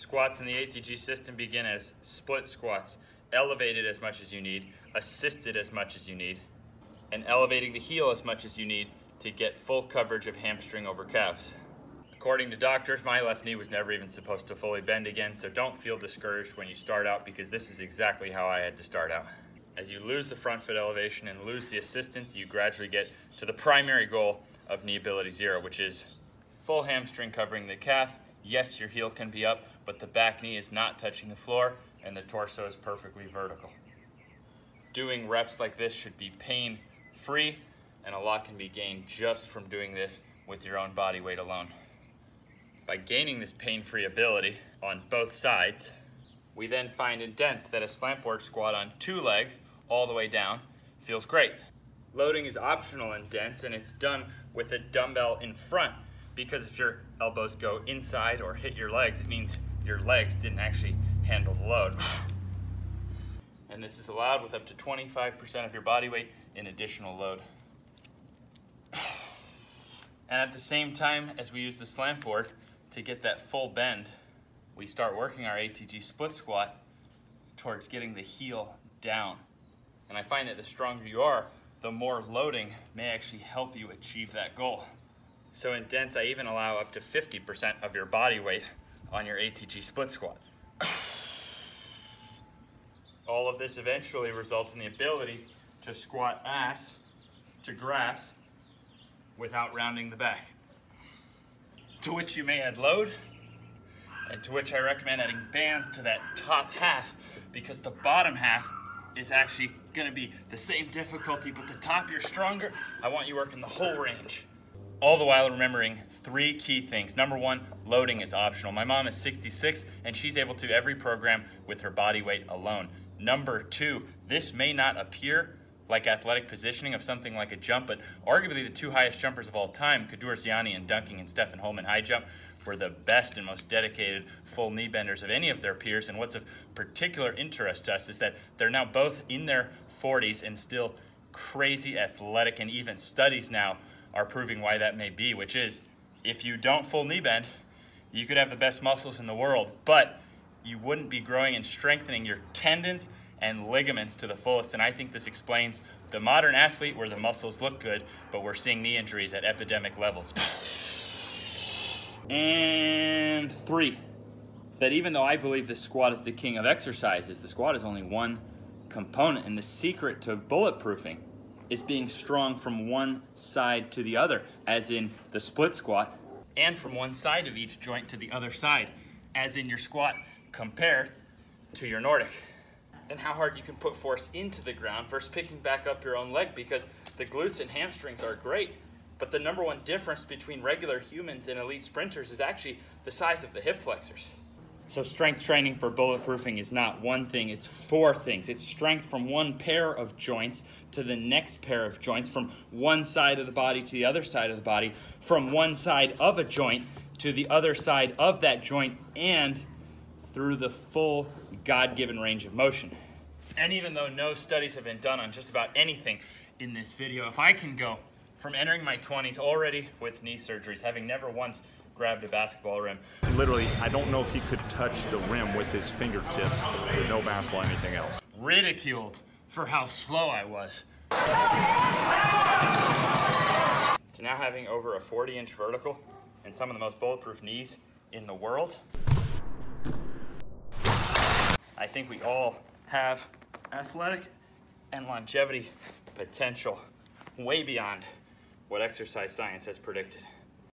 Squats in the ATG system begin as split squats, elevated as much as you need, assisted as much as you need, and elevating the heel as much as you need to get full coverage of hamstring over calves. According to doctors, my left knee was never even supposed to fully bend again, so don't feel discouraged when you start out, because this is exactly how I had to start out. As you lose the front foot elevation and lose the assistance, you gradually get to the primary goal of knee ability 0, which is full hamstring covering the calf. Yes, your heel can be up, but the back knee is not touching the floor and the torso is perfectly vertical. Doing reps like this should be pain-free, and a lot can be gained just from doing this with your own body weight alone. By gaining this pain-free ability on both sides, we then find in dents that a slant board squat on 2 legs all the way down feels great. Loading is optional in dents, and it's done with a dumbbell in front, because if your elbows go inside or hit your legs, it means your legs didn't actually handle the load. And this is allowed with up to 25% of your body weight in additional load. And at the same time as we use the slant board to get that full bend, we start working our ATG split squat towards getting the heel down. And I find that the stronger you are, the more loading may actually help you achieve that goal. So in dents, I even allow up to 50% of your body weight on your ATG split squat. All of this eventually results in the ability to squat ass to grass without rounding the back. To which you may add load, and to which I recommend adding bands to that top half, because the bottom half is actually gonna be the same difficulty, but the top you're stronger. I want you working the whole range. All the while remembering 3 key things. Number 1, loading is optional. My mom is 66 and she's able to do every program with her body weight alone. Number 2, this may not appear like athletic positioning of something like a jump, but arguably the 2 highest jumpers of all time, Kadur Ziani in dunking and Stefan Holman high jump, were the best and most dedicated full knee benders of any of their peers. And what's of particular interest to us is that they're now both in their 40s and still crazy athletic, and even studies now are proving why that may be, which is, if you don't full knee bend, you could have the best muscles in the world, but you wouldn't be growing and strengthening your tendons and ligaments to the fullest. And I think this explains the modern athlete where the muscles look good, but we're seeing knee injuries at epidemic levels. And 3, that even though I believe the squat is the king of exercises, the squat is only one component, and the secret to bulletproofing is being strong from one side to the other, as in the split squat, and from one side of each joint to the other side, as in your squat compared to your Nordic. Then how hard you can put force into the ground versus picking back up your own leg, because the glutes and hamstrings are great, but the number 1 difference between regular humans and elite sprinters is actually the size of the hip flexors. So strength training for bulletproofing is not one thing, it's 4 things. It's strength from one pair of joints to the next pair of joints, from one side of the body to the other side of the body, from one side of a joint to the other side of that joint, and through the full God-given range of motion. And even though no studies have been done on just about anything in this video, if I can go from entering my 20s already with knee surgeries, having never once grabbed a basketball rim. Literally, I don't know if he could touch the rim with his fingertips with no basketball or anything else. Ridiculed for how slow I was. To now having over a 40-inch vertical and some of the most bulletproof knees in the world, I think we all have athletic and longevity potential way beyond what exercise science has predicted.